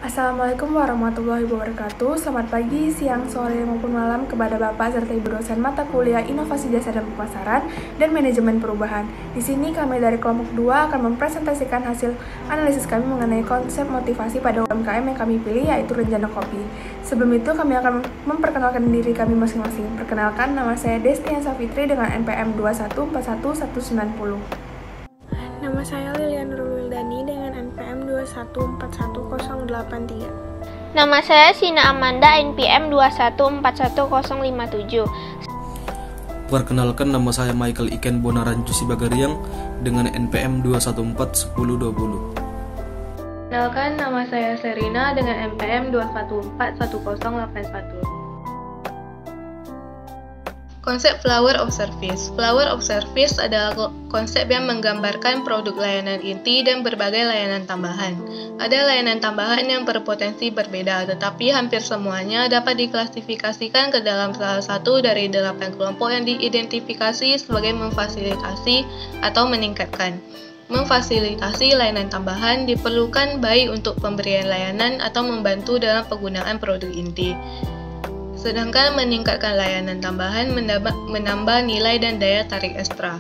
Assalamualaikum warahmatullahi wabarakatuh. Selamat pagi, siang, sore, maupun malam kepada Bapak serta Ibu dosen mata kuliah Inovasi Jasa dan Pemasaran dan Manajemen Perubahan. Di sini kami dari kelompok 2 akan mempresentasikan hasil analisis kami mengenai konsep motivasi pada UMKM yang kami pilih, yaitu Renjana Kopi. Sebelum itu kami akan memperkenalkan diri kami masing-masing. Perkenalkan, nama saya Destian Safitri dengan NPM 2141190. Nama saya Lilian Nurul Wildani dengan NPM 2141083. Nama saya Sina Amanda NPM 2141057. Perkenalkan, nama saya Michael Iken Bonarancu Sibagariang dengan NPM 2141020. Perkenalkan, nama saya Serina dengan NPM 2141081. Konsep Flower of Service. Flower of Service adalah konsep yang menggambarkan produk layanan inti dan berbagai layanan tambahan. Ada layanan tambahan yang berpotensi berbeda, tetapi hampir semuanya dapat diklasifikasikan ke dalam salah satu dari 8 kelompok yang diidentifikasi sebagai memfasilitasi atau meningkatkan. Memfasilitasi layanan tambahan diperlukan baik untuk pemberian layanan atau membantu dalam penggunaan produk inti. Sedangkan meningkatkan layanan tambahan menambah nilai dan daya tarik ekstra.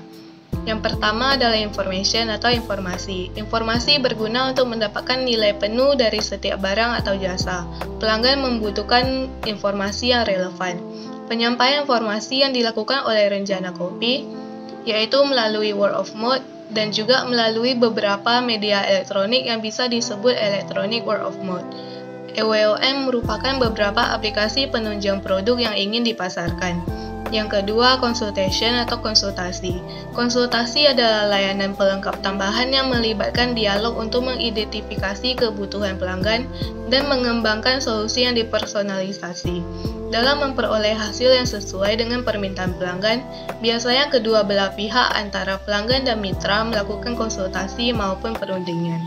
Yang pertama adalah information atau informasi. Informasi berguna untuk mendapatkan nilai penuh dari setiap barang atau jasa. Pelanggan membutuhkan informasi yang relevan. Penyampaian informasi yang dilakukan oleh Renjana Kopi, yaitu melalui word of mouth dan juga melalui beberapa media elektronik yang bisa disebut electronic word of mouth. EWOM merupakan beberapa aplikasi penunjang produk yang ingin dipasarkan. Yang kedua, consultation atau konsultasi. Konsultasi adalah layanan pelengkap tambahan yang melibatkan dialog untuk mengidentifikasi kebutuhan pelanggan dan mengembangkan solusi yang dipersonalisasi. Dalam memperoleh hasil yang sesuai dengan permintaan pelanggan, biasanya kedua belah pihak antara pelanggan dan mitra melakukan konsultasi maupun perundingan.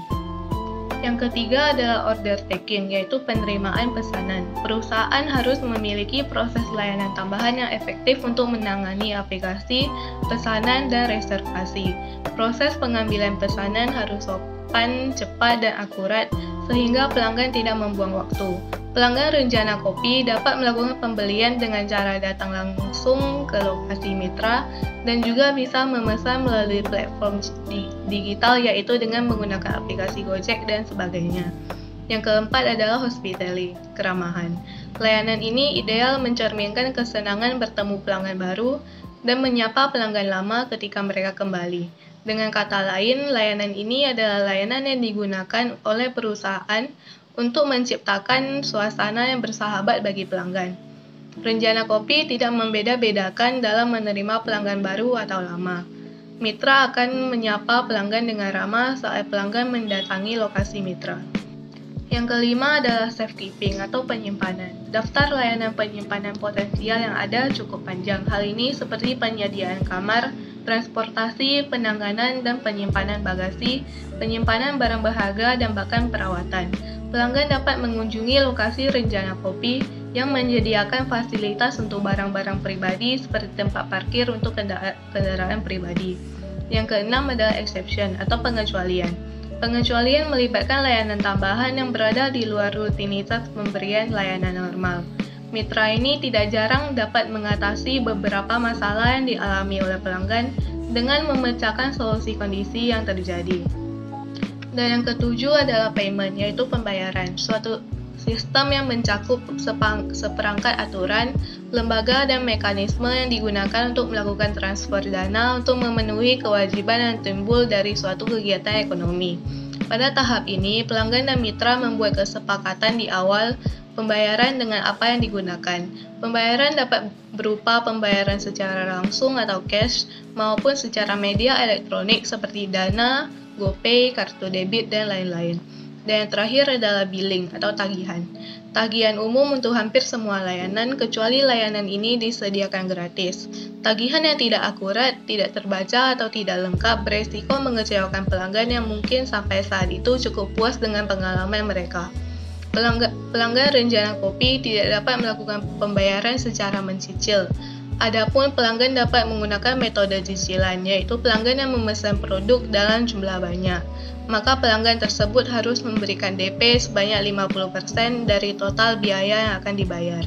Yang ketiga adalah order taking, yaitu penerimaan pesanan. Perusahaan harus memiliki proses layanan tambahan yang efektif untuk menangani aplikasi, pesanan, dan reservasi. Proses pengambilan pesanan harus sopan, cepat, dan akurat, sehingga pelanggan tidak membuang waktu. Pelanggan Renjana Kopi dapat melakukan pembelian dengan cara datang langsung ke lokasi mitra dan juga bisa memesan melalui platform digital, yaitu dengan menggunakan aplikasi Gojek dan sebagainya. Yang keempat adalah hospitality, keramahan. Layanan ini ideal mencerminkan kesenangan bertemu pelanggan baru dan menyapa pelanggan lama ketika mereka kembali. Dengan kata lain, layanan ini adalah layanan yang digunakan oleh perusahaan untuk menciptakan suasana yang bersahabat bagi pelanggan. Renjana Kopi tidak membeda-bedakan dalam menerima pelanggan baru atau lama. Mitra akan menyapa pelanggan dengan ramah saat pelanggan mendatangi lokasi mitra. Yang kelima adalah safekeeping atau penyimpanan. Daftar layanan penyimpanan potensial yang ada cukup panjang. Hal ini seperti penyediaan kamar, transportasi, penanganan dan penyimpanan bagasi, penyimpanan barang berharga, dan bahkan perawatan. Pelanggan dapat mengunjungi lokasi Renjana Kopi yang menyediakan fasilitas untuk barang-barang pribadi seperti tempat parkir untuk kendaraan pribadi. Yang keenam adalah exception atau pengecualian. Pengecualian melibatkan layanan tambahan yang berada di luar rutinitas pemberian layanan normal. Mitra ini tidak jarang dapat mengatasi beberapa masalah yang dialami oleh pelanggan dengan memecahkan solusi kondisi yang terjadi. Dan yang ketujuh adalah payment, yaitu pembayaran. Suatu sistem yang mencakup seperangkat aturan, lembaga, dan mekanisme yang digunakan untuk melakukan transfer dana untuk memenuhi kewajiban yang timbul dari suatu kegiatan ekonomi. Pada tahap ini, pelanggan dan mitra membuat kesepakatan di awal pembayaran dengan apa yang digunakan. Pembayaran dapat berupa pembayaran secara langsung atau cash, maupun secara media elektronik seperti Dana, GoPay, kartu debit, dan lain-lain. Dan yang terakhir adalah billing atau tagihan. Tagihan umum untuk hampir semua layanan, kecuali layanan ini disediakan gratis. Tagihan yang tidak akurat, tidak terbaca, atau tidak lengkap beresiko mengecewakan pelanggan yang mungkin sampai saat itu cukup puas dengan pengalaman mereka. Pelanggan Renjana Kopi tidak dapat melakukan pembayaran secara mencicil. Adapun pelanggan dapat menggunakan metode cicilan, yaitu pelanggan yang memesan produk dalam jumlah banyak. maka pelanggan tersebut harus memberikan DP sebanyak 50% dari total biaya yang akan dibayar.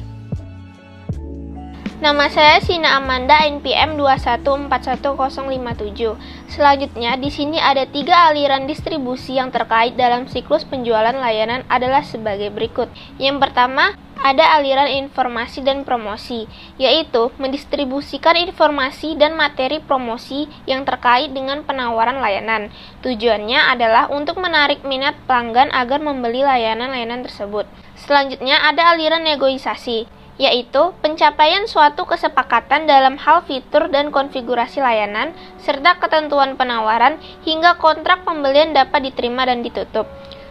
Nama saya Sina Amanda, NPM 2141057. Selanjutnya, di sini ada 3 aliran distribusi yang terkait dalam siklus penjualan layanan adalah sebagai berikut. Yang pertama, ada aliran informasi dan promosi, yaitu mendistribusikan informasi dan materi promosi yang terkait dengan penawaran layanan. Tujuannya adalah untuk menarik minat pelanggan agar membeli layanan-layanan tersebut. Selanjutnya, ada aliran negosiasi, yaitu pencapaian suatu kesepakatan dalam hal fitur dan konfigurasi layanan, serta ketentuan penawaran hingga kontrak pembelian dapat diterima dan ditutup.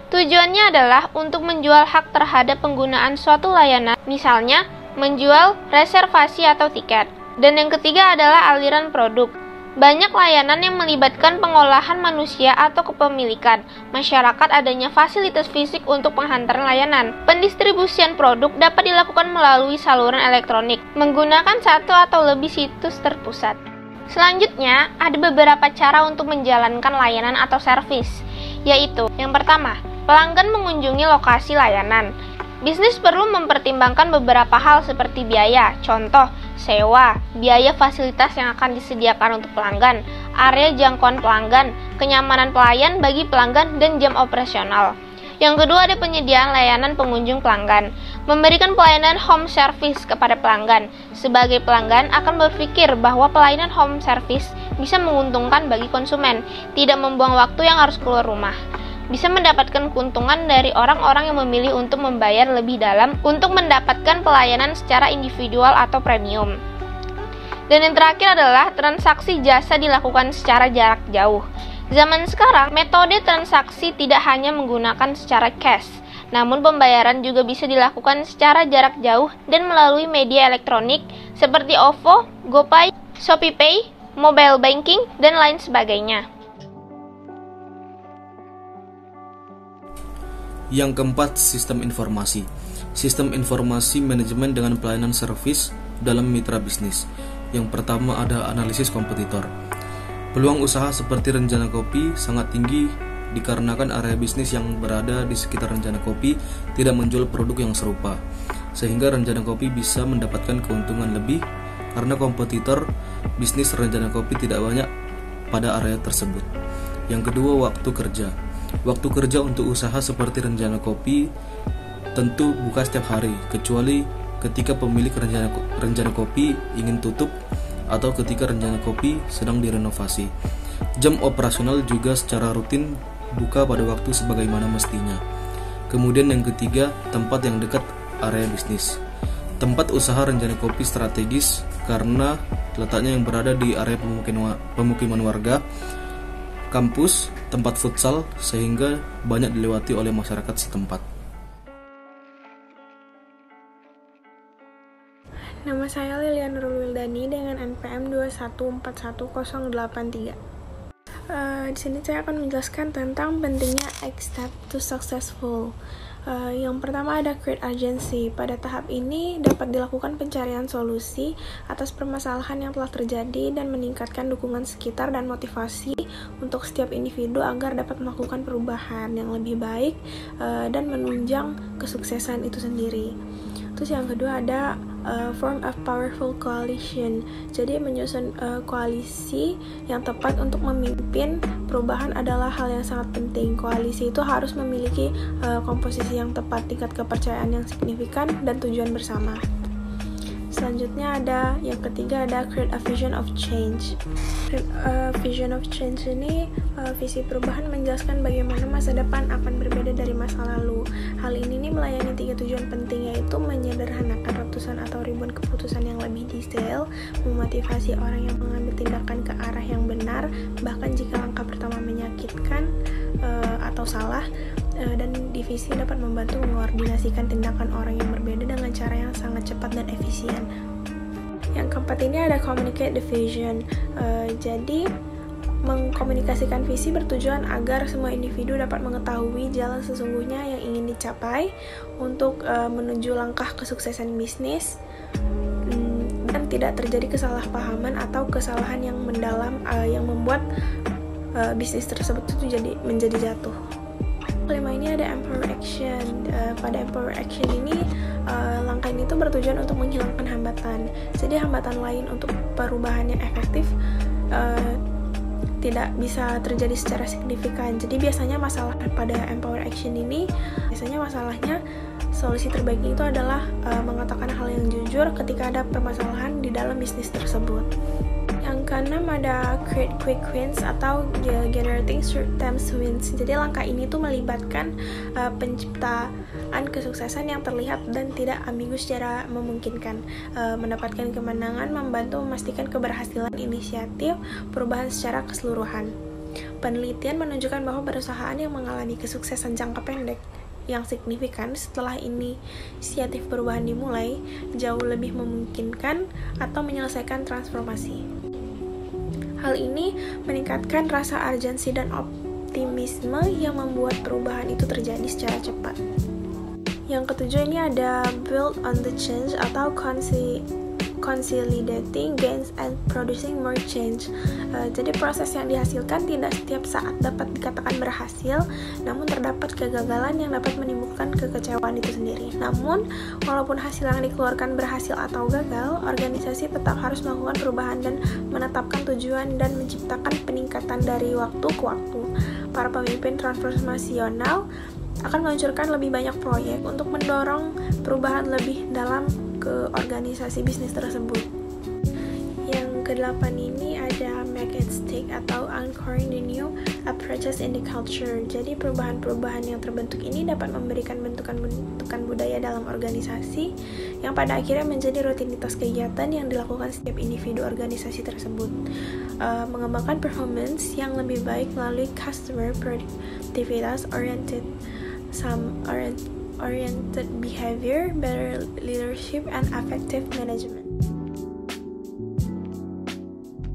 Tujuannya adalah untuk menjual hak terhadap penggunaan suatu layanan, misalnya menjual reservasi atau tiket. Dan yang ketiga adalah aliran produk. Banyak layanan yang melibatkan pengolahan manusia atau kepemilikan masyarakat adanya fasilitas fisik untuk penghantaran layanan. Pendistribusian produk dapat dilakukan melalui saluran elektronik menggunakan satu atau lebih situs terpusat. Selanjutnya, ada beberapa cara untuk menjalankan layanan atau servis, yaitu yang pertama, pelanggan mengunjungi lokasi layanan. Bisnis perlu mempertimbangkan beberapa hal seperti biaya, contoh, sewa, biaya fasilitas yang akan disediakan untuk pelanggan, area jangkauan pelanggan, kenyamanan pelayan bagi pelanggan, dan jam operasional. Yang kedua, ada penyediaan layanan pengunjung pelanggan. Memberikan pelayanan home service kepada pelanggan. Sebagai pelanggan akan berpikir bahwa pelayanan home service bisa menguntungkan bagi konsumen, tidak membuang waktu yang harus keluar rumah. Bisa mendapatkan keuntungan dari orang-orang yang memilih untuk membayar lebih dalam untuk mendapatkan pelayanan secara individual atau premium. Dan yang terakhir adalah transaksi jasa dilakukan secara jarak jauh. Zaman sekarang, metode transaksi tidak hanya menggunakan secara cash, namun pembayaran juga bisa dilakukan secara jarak jauh dan melalui media elektronik seperti OVO, GoPay, ShopeePay, mobile banking, dan lain sebagainya. Yang keempat, sistem informasi. Sistem informasi manajemen dengan pelayanan servis dalam mitra bisnis. Yang pertama ada analisis kompetitor. Peluang usaha seperti Renjana Kopi sangat tinggi dikarenakan area bisnis yang berada di sekitar Renjana Kopi tidak menjual produk yang serupa, sehingga Renjana Kopi bisa mendapatkan keuntungan lebih karena kompetitor bisnis Renjana Kopi tidak banyak pada area tersebut. Yang kedua, waktu kerja. Waktu kerja untuk usaha seperti Renjana Kopi tentu buka setiap hari, kecuali ketika pemilik Renjana Kopi ingin tutup atau ketika Renjana Kopi sedang direnovasi. Jam operasional juga secara rutin buka pada waktu sebagaimana mestinya. Kemudian yang ketiga, tempat yang dekat area bisnis. Tempat usaha Renjana Kopi strategis karena letaknya yang berada di area pemukiman warga, kampus, tempat futsal, sehingga banyak dilewati oleh masyarakat setempat. Nama saya Lilian Nurulwildani dengan NPM 2141083. Di sini saya akan menjelaskan tentang pentingnya 8 step to successful. Yang pertama ada create agency. Pada tahap ini dapat dilakukan pencarian solusi atas permasalahan yang telah terjadi dan meningkatkan dukungan sekitar dan motivasi untuk setiap individu agar dapat melakukan perubahan yang lebih baik dan menunjang kesuksesan itu sendiri. Terus yang kedua ada form of powerful coalition. Jadi menyusun koalisi yang tepat untuk memimpin perubahan adalah hal yang sangat penting. Koalisi itu harus memiliki komposisi yang tepat, tingkat kepercayaan yang signifikan, dan tujuan bersama. Selanjutnya ada yang ketiga ada create a vision of change. Vision of change ini visi perubahan menjelaskan bagaimana masa depan akan berbeda dari masa lalu. Hal ini melayani 3 tujuan penting, yaitu menyederhanakan ratusan atau ribuan keputusan yang lebih detail, memotivasi orang yang mengambil tindakan ke arah yang benar bahkan jika langkah pertama menyakitkan atau salah, dan divisi dapat membantu mengkoordinasikan tindakan orang yang berbeda dengan cara yang sangat cepat dan efisien. Yang keempat ini ada communicate the vision. Jadi mengkomunikasikan visi bertujuan agar semua individu dapat mengetahui jalan sesungguhnya yang ingin dicapai untuk menuju langkah kesuksesan bisnis, dan tidak terjadi kesalahpahaman atau kesalahan yang mendalam yang membuat bisnis tersebut itu menjadi jatuh. Kelima ini ada empower action. Pada empower action ini langkah ini tuh bertujuan untuk menghilangkan hambatan. Jadi hambatan lain untuk perubahan yang efektif tidak bisa terjadi secara signifikan. Jadi biasanya masalah pada empower action ini, masalahnya solusi terbaiknya itu adalah mengatakan hal yang jujur ketika ada permasalahan di dalam bisnis tersebut. Yang keenam ada create quick wins atau generating short-term wins. Jadi langkah ini tuh melibatkan penciptaan kesuksesan yang terlihat dan tidak ambigu secara memungkinkan. Mendapatkan kemenangan membantu memastikan keberhasilan inisiatif perubahan secara keseluruhan. Penelitian menunjukkan bahwa perusahaan yang mengalami kesuksesan jangka pendek yang signifikan setelah inisiatif perubahan dimulai jauh lebih memungkinkan atau menyelesaikan transformasi. Hal ini meningkatkan rasa urgensi dan optimisme yang membuat perubahan itu terjadi secara cepat. Yang ketujuh ini ada build on the change atau consolidating gains and producing more change. Jadi proses yang dihasilkan tidak setiap saat dapat dikatakan berhasil, namun terdapat kegagalan yang dapat menimbulkan kekecewaan itu sendiri. Namun, walaupun hasil yang dikeluarkan berhasil atau gagal, organisasi tetap harus melakukan perubahan dan menetapkan tujuan dan menciptakan peningkatan dari waktu ke waktu. Para pemimpin transformasional akan meluncurkan lebih banyak proyek untuk mendorong perubahan lebih dalam ke organisasi bisnis tersebut. Yang kedelapan ini ada make it stick atau anchoring the new approaches in the culture. Jadi perubahan-perubahan yang terbentuk ini dapat memberikan bentukan budaya dalam organisasi yang pada akhirnya menjadi rutinitas kegiatan yang dilakukan setiap individu organisasi tersebut. Mengembangkan performance yang lebih baik melalui customer productivitas oriented behavior, better leadership, and effective management.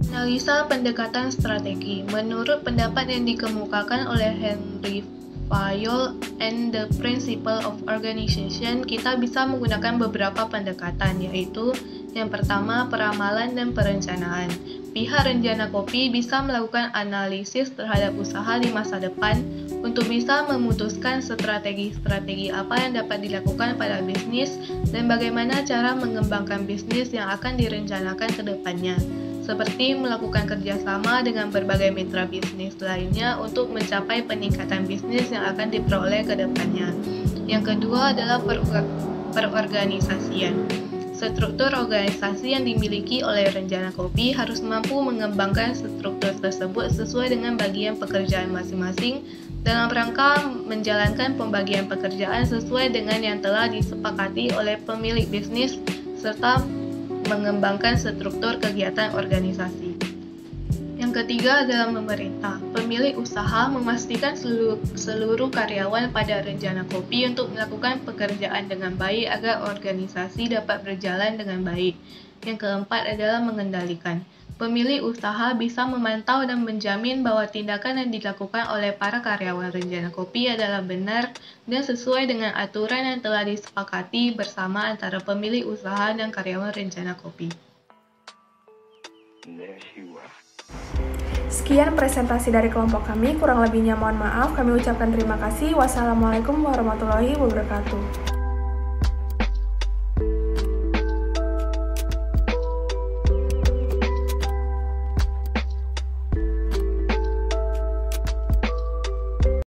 Analisa pendekatan strategi. Menurut pendapat yang dikemukakan oleh Henry Fayol and the Principle of Organization, kita bisa menggunakan beberapa pendekatan, yaitu yang pertama, peramalan dan perencanaan. Pihak rencana kopi bisa melakukan analisis terhadap usaha di masa depan untuk bisa memutuskan strategi-strategi apa yang dapat dilakukan pada bisnis dan bagaimana cara mengembangkan bisnis yang akan direncanakan ke depannya, seperti melakukan kerjasama dengan berbagai mitra bisnis lainnya untuk mencapai peningkatan bisnis yang akan diperoleh ke depannya. Yang kedua adalah perorganisasian. Struktur organisasi yang dimiliki oleh rencana kopi harus mampu mengembangkan struktur tersebut sesuai dengan bagian pekerjaan masing-masing dalam rangka menjalankan pembagian pekerjaan sesuai dengan yang telah disepakati oleh pemilik bisnis serta mengembangkan struktur kegiatan organisasi. Yang ketiga adalah pemerintah. Pemilik usaha memastikan seluruh karyawan pada rencana kopi untuk melakukan pekerjaan dengan baik agar organisasi dapat berjalan dengan baik. Yang keempat adalah mengendalikan. Pemilik usaha bisa memantau dan menjamin bahwa tindakan yang dilakukan oleh para karyawan rencana kopi adalah benar dan sesuai dengan aturan yang telah disepakati bersama antara pemilik usaha dan karyawan rencana kopi. Sekian presentasi dari kelompok kami, kurang lebihnya mohon maaf. Kami ucapkan terima kasih. Wassalamualaikum warahmatullahi wabarakatuh.